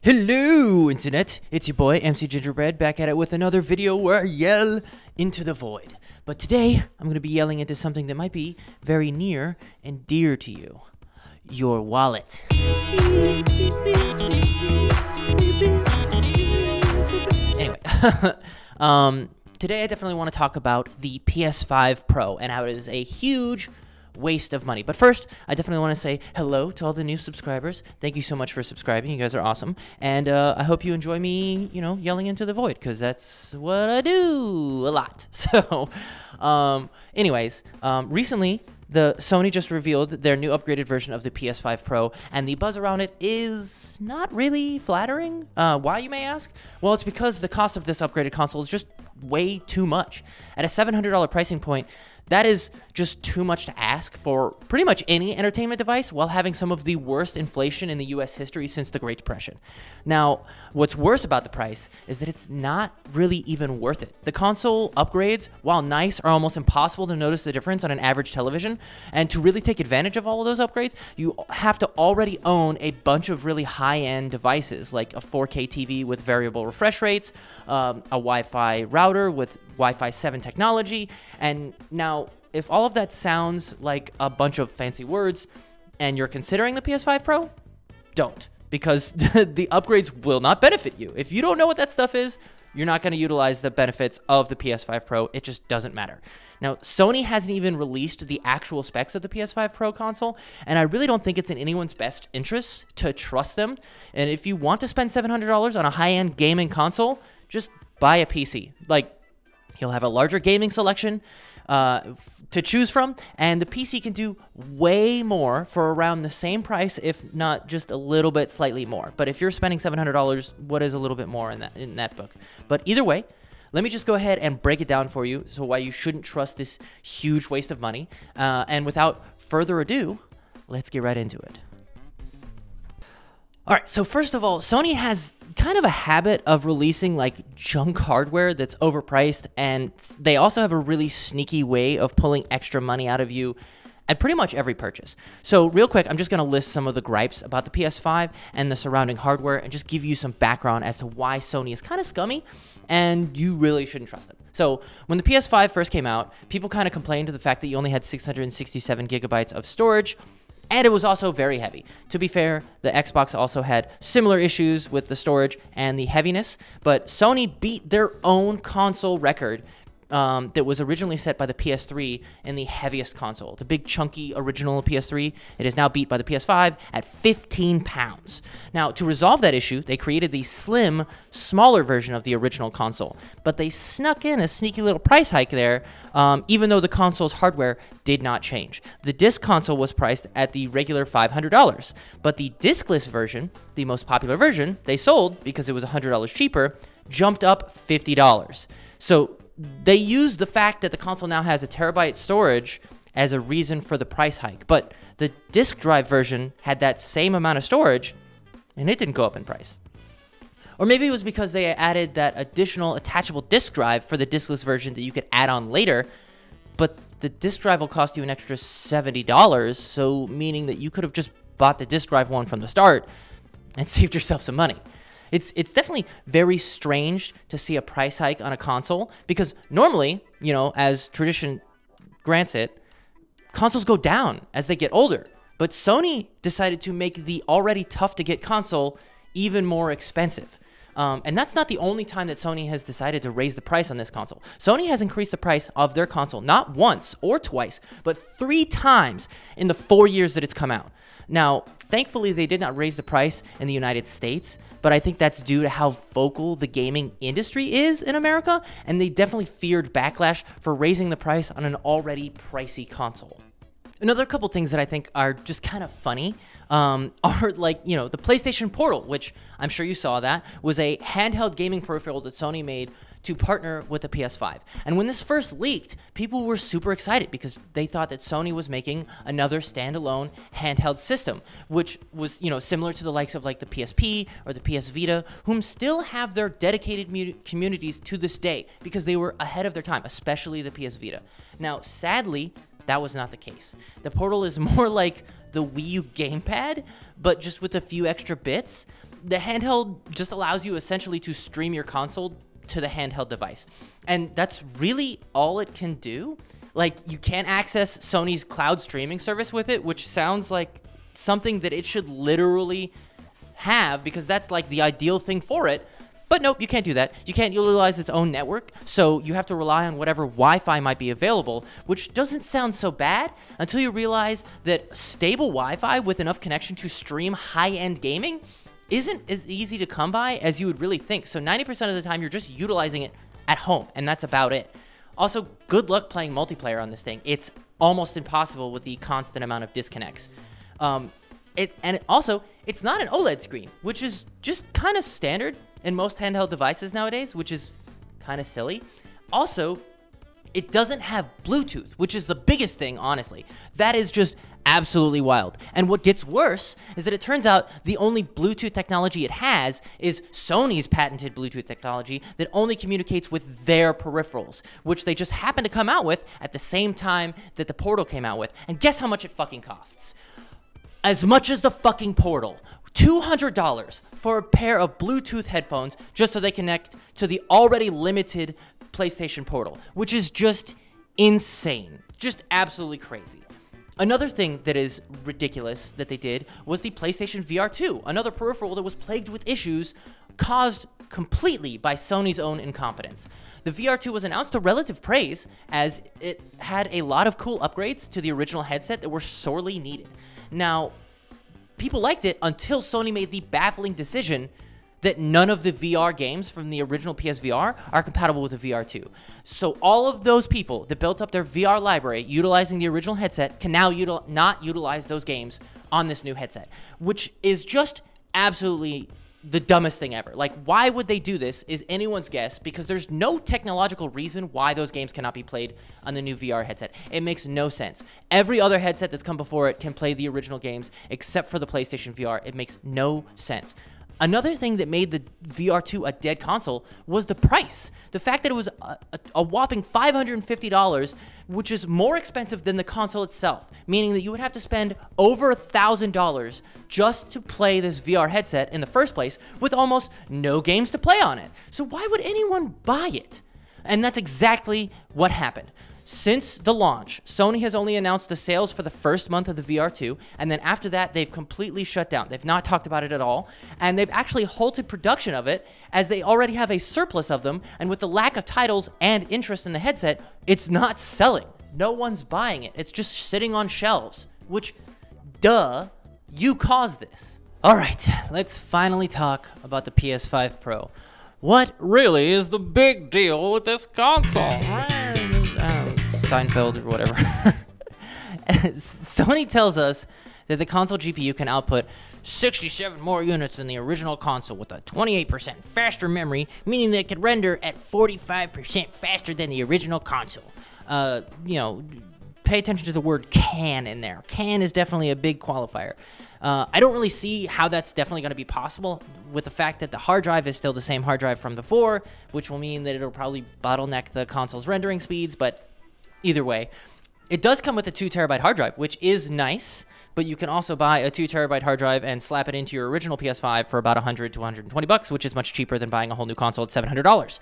Hello, Internet! It's your boy, MC Gingerbread, back at it with another video where I yell into the void. But today, I'm going to be yelling into something that might be very near and dear to you. Your wallet. Anyway, today I definitely want to talk about the PS5 Pro and how it is a huge waste of money. But first, I definitely want to say hello to all the new subscribers. Thank you so much for subscribing. You guys are awesome. And I hope you enjoy me, yelling into the void, because that's what I do a lot. So, anyways, recently, the Sony just revealed their new upgraded version of the PS5 Pro, and the buzz around it is not really flattering. Why, you may ask? Well, it's because the cost of this upgraded console is just way too much. At a $700 pricing point, that is just too much to ask for pretty much any entertainment device while having some of the worst inflation in the US history since the Great Depression. Now, what's worse about the price is that it's not really even worth it. The console upgrades, while nice, are almost impossible to notice the difference on an average television. And to really take advantage of all of those upgrades, you have to already own a bunch of really high-end devices, like a 4K TV with variable refresh rates, a Wi-Fi router with Wi-Fi 7 technology, and now, if all of that sounds like a bunch of fancy words and you're considering the PS5 Pro, don't, because the upgrades will not benefit you. If you don't know what that stuff is, you're not going to utilize the benefits of the PS5 Pro. It just doesn't matter. Now, Sony hasn't even released the actual specs of the PS5 Pro console, and I really don't think it's in anyone's best interest to trust them. And if you want to spend $700 on a high-end gaming console, just buy a PC. You'll have a larger gaming selection to choose from, and the PC can do way more for around the same price, if not just a little bit slightly more. But if you're spending $700, what is a little bit more in that book? But either way, let me just go ahead and break it down for you, so why you shouldn't trust this huge waste of money. And without further ado, let's get right into it. All right, so first of all, Sony has kind of a habit of releasing junk hardware that's overpriced, and they also have a really sneaky way of pulling extra money out of you at pretty much every purchase. So real quick, I'm just going to list some of the gripes about the PS5 and the surrounding hardware and just give you some background as to why Sony is kind of scummy and you really shouldn't trust them. So when the PS5 first came out, people kind of complained to the fact that you only had 667 gigabytes of storage, and it was also very heavy. To be fair, the Xbox also had similar issues with the storage and the heaviness, but Sony beat their own console record that was originally set by the PS3 in the heaviest console. The big chunky original PS3, it is now beat by the PS5 at 15 pounds. Now, to resolve that issue, they created the slim, smaller version of the original console, but they snuck in a sneaky little price hike there, even though the console's hardware did not change. The disc console was priced at the regular $500, but the discless version, the most popular version they sold because it was $100 cheaper, jumped up $50. So they used the fact that the console now has a terabyte storage as a reason for the price hike, but the disk drive version had that same amount of storage and it didn't go up in price. Or maybe it was because they added that additional attachable disk drive for the diskless version that you could add on later, but the disk drive will cost you an extra $70, so meaning that you could have just bought the disk drive one from the start and saved yourself some money. It's definitely very strange to see a price hike on a console, because normally, as tradition grants it, consoles go down as they get older. But Sony decided to make the already tough-to-get console even more expensive. And that's not the only time that Sony has decided to raise the price on this console. Sony has increased the price of their console not once or twice, but 3 times in the 4 years that it's come out. Now, thankfully, they did not raise the price in the United States, but I think that's due to how vocal the gaming industry is in America, and they definitely feared backlash for raising the price on an already pricey console. Another couple things that I think are just kind of funny are the PlayStation Portal, which I'm sure you saw that, was a handheld gaming peripheral that Sony made to partner with the PS5. And when this first leaked, people were super excited because they thought that Sony was making another standalone handheld system, which was, similar to the likes of the PSP or the PS Vita, whom still have their dedicated communities to this day because they were ahead of their time, especially the PS Vita. Now, sadly, that was not the case. The Portal is more like the Wii U gamepad, but just with a few extra bits. the handheld just allows you essentially to stream your console to the handheld device. And that's really all it can do. Like, you can't access Sony's cloud streaming service with it, which sounds like something that it should literally have, because that's like the ideal thing for it. But nope, you can't do that. You can't utilize its own network, so you have to rely on whatever Wi-Fi might be available, which doesn't sound so bad until you realize that stable Wi-Fi with enough connection to stream high-end gaming isn't as easy to come by as you would really think. So 90% of the time, you're just utilizing it at home, and that's about it. Also, good luck playing multiplayer on this thing. It's almost impossible with the constant amount of disconnects. Also, it's not an OLED screen, which is just kind of standard in most handheld devices nowadays, which is kind of silly. Also, it doesn't have Bluetooth, which is the biggest thing, honestly. That is just absolutely wild. And what gets worse is that it turns out the only Bluetooth technology it has is Sony's patented Bluetooth technology that only communicates with their peripherals, which they just happen to come out with at the same time that the Portal came out with. And guess how much it fucking costs? As much as the fucking Portal. $200 for a pair of Bluetooth headphones just so they connect to the already limited PlayStation Portal, which is just insane. Just absolutely crazy. Another thing that is ridiculous that they did was the PlayStation VR 2, another peripheral that was plagued with issues caused completely by Sony's own incompetence. The VR 2 was announced to relative praise as it had a lot of cool upgrades to the original headset that were sorely needed. Now, people liked it until Sony made the baffling decision that none of the VR games from the original PSVR are compatible with the VR 2. So all of those people that built up their VR library utilizing the original headset can now not utilize those games on this new headset, which is just absolutely the dumbest thing ever. Like, why would they do this is anyone's guess, because there's no technological reason why those games cannot be played on the new VR headset. It makes no sense. Every other headset that's come before it can play the original games except for the PlayStation VR. It makes no sense. Another thing that made the VR 2 a dead console was the price. The fact that it was a whopping $550, which is more expensive than the console itself, meaning that you would have to spend over $1,000 just to play this VR headset in the first place with almost no games to play on it. So why would anyone buy it? And that's exactly what happened. Since the launch, Sony has only announced the sales for the first month of the VR 2, and then after that, they've completely shut down. They've not talked about it at all, and they've actually halted production of it as they already have a surplus of them, and with the lack of titles and interest in the headset, it's not selling. No one's buying it. It's just sitting on shelves, which, duh, you caused this. All right, let's finally talk about the PS5 Pro. What really is the big deal with this console? Seinfeld or whatever. Sony tells us that the console GPU can output 67 more units than the original console with a 28% faster memory, meaning that it could render at 45% faster than the original console. Pay attention to the word can in there. Can is definitely a big qualifier. I don't really see how that's definitely going to be possible with the fact that the hard drive is still the same hard drive from before, which will mean that it'll probably bottleneck the console's rendering speeds, but either way, it does come with a 2 terabyte hard drive, which is nice, but you can also buy a 2 terabyte hard drive and slap it into your original PS5 for about $100 to $120, which is much cheaper than buying a whole new console at $700.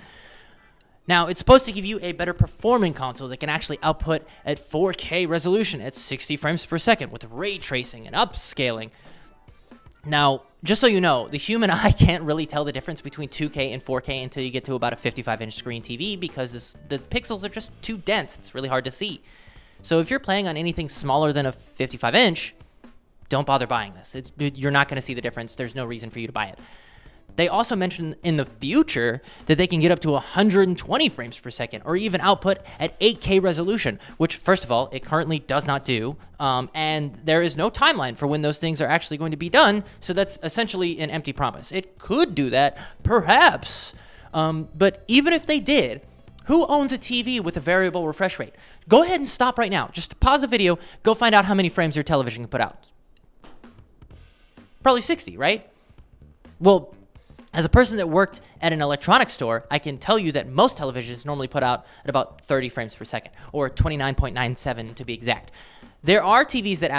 Now, it's supposed to give you a better performing console that can actually output at 4K resolution at 60 frames per second with ray tracing and upscaling. Now, just so you know, the human eye can't really tell the difference between 2K and 4K until you get to about a 55-inch screen TV because the pixels are just too dense. It's really hard to see. So if you're playing on anything smaller than a 55-inch, don't bother buying this. You're not going to see the difference. There's no reason for you to buy it. They also mentioned in the future that they can get up to 120 frames per second or even output at 8K resolution, which, first of all, it currently does not do. And there is no timeline for when those things are actually going to be done. So that's essentially an empty promise. It could do that, perhaps. But even if they did, who owns a TV with a variable refresh rate? Go ahead and stop right now. Just pause the video. Go find out how many frames your television can put out. Probably 60, right? Well, as a person that worked at an electronics store, I can tell you that most televisions normally put out at about 30 frames per second, or 29.97 to be exact. There are TVs that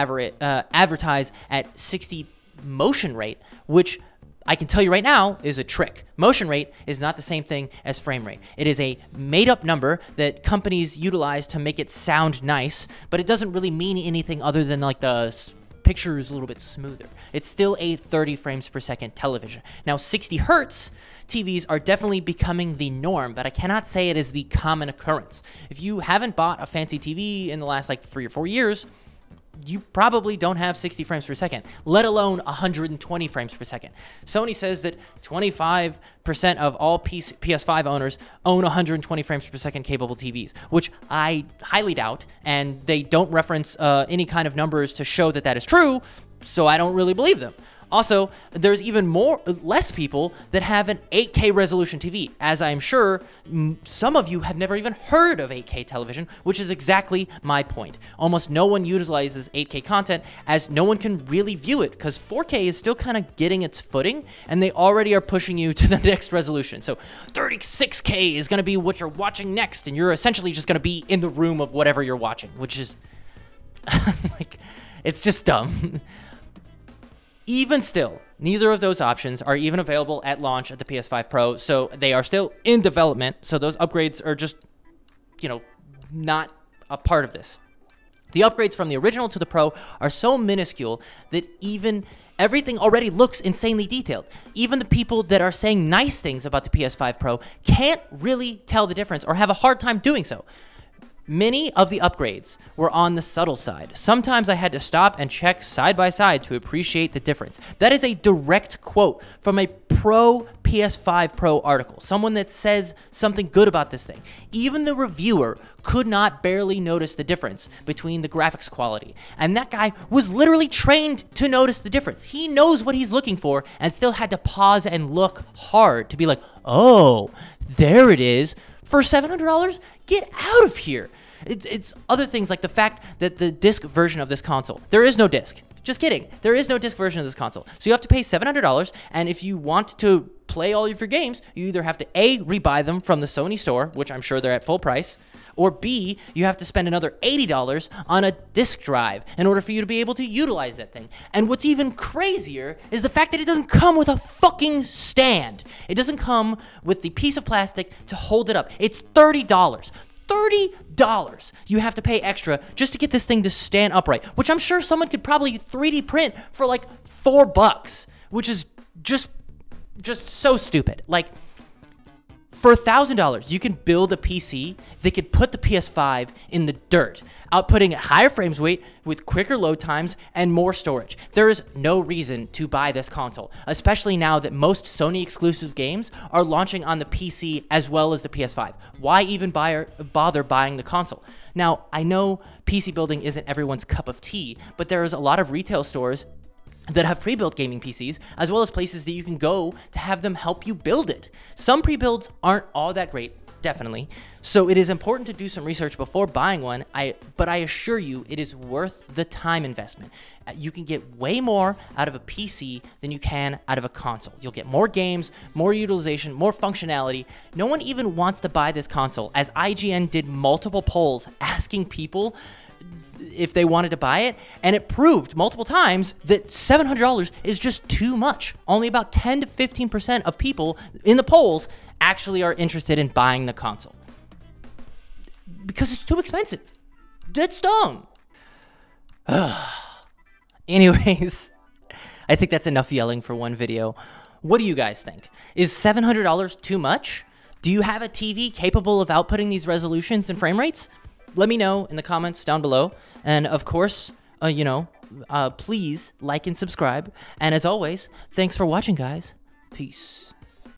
advertise at 60 motion rate, which I can tell you right now, is a trick. Motion rate is not the same thing as frame rate. It is a made-up number that companies utilize to make it sound nice, but it doesn't really mean anything other than like the picture is a little bit smoother. It's still a 30 frames per second television. Now, 60 hertz TVs are definitely becoming the norm, but I cannot say it is the common occurrence. If you haven't bought a fancy TV in the last like 3 or 4 years, you probably don't have 60 frames per second, let alone 120 frames per second. Sony says that 25% of all PS5 owners own 120 frames per second capable TVs, which I highly doubt, and they don't reference any kind of numbers to show that that is true, so I don't really believe them. Also, there's even less people that have an 8K resolution TV, as I'm sure some of you have never even heard of 8K television, which is exactly my point. Almost no one utilizes 8K content, as no one can really view it, because 4K is still kind of getting its footing, and they already are pushing you to the next resolution. So 36K is going to be what you're watching next, and you're essentially just going to be in the room of whatever you're watching, which is like, it's just dumb. Even still, neither of those options are even available at launch at the PS5 Pro, so they are still in development, so those upgrades are just, you know, not a part of this. The upgrades from the original to the Pro are so minuscule that even everything already looks insanely detailed. Even the people that are saying nice things about the PS5 Pro can't really tell the difference or have a hard time doing so. Many of the upgrades were on the subtle side. Sometimes I had to stop and check side by side to appreciate the difference. That is a direct quote from a pro PS5 Pro article, someone that says something good about this thing. Even the reviewer could not barely notice the difference between the graphics quality. And that guy was literally trained to notice the difference. He knows what he's looking for and still had to pause and look hard to be like, oh, there it is. For $700, get out of here. It's other things like the fact that the disc version of this console, there is no disc. Just kidding. There is no disc version of this console. So you have to pay $700, and if you want to play all of your games, you either have to A, rebuy them from the Sony store, which I'm sure they're at full price, or B, you have to spend another $80 on a disk drive in order for you to be able to utilize that thing. And what's even crazier is the fact that it doesn't come with a fucking stand. It doesn't come with the piece of plastic to hold it up. It's $30. $30 you have to pay extra just to get this thing to stand upright, which I'm sure someone could probably 3D print for like $4, which is just so stupid. Like, for $1,000, you can build a PC that could put the PS5 in the dirt, outputting at higher frames rate with quicker load times and more storage. There is no reason to buy this console, especially now that most Sony exclusive games are launching on the PC as well as the PS5. Why even bother buying the console? Now, I know PC building isn't everyone's cup of tea, but there is a lot of retail stores that have pre-built gaming PCs, as well as places that you can go to have them help you build it. Some pre-builds aren't all that great, definitely, so it is important to do some research before buying one, but I assure you it is worth the time investment. You can get way more out of a PC than you can out of a console. You'll get more games, more utilization, more functionality. No one even wants to buy this console, as IGN did multiple polls asking people if they wanted to buy it, and it proved multiple times that $700 is just too much. Only about 10 to 15% of people in the polls actually are interested in buying the console because it's too expensive. That's dumb. Anyways, I think that's enough yelling for one video. What do you guys think? Is $700 too much? Do you have a TV capable of outputting these resolutions and frame rates? Let me know in the comments down below. And of course, please like and subscribe. And as always, thanks for watching, guys. Peace.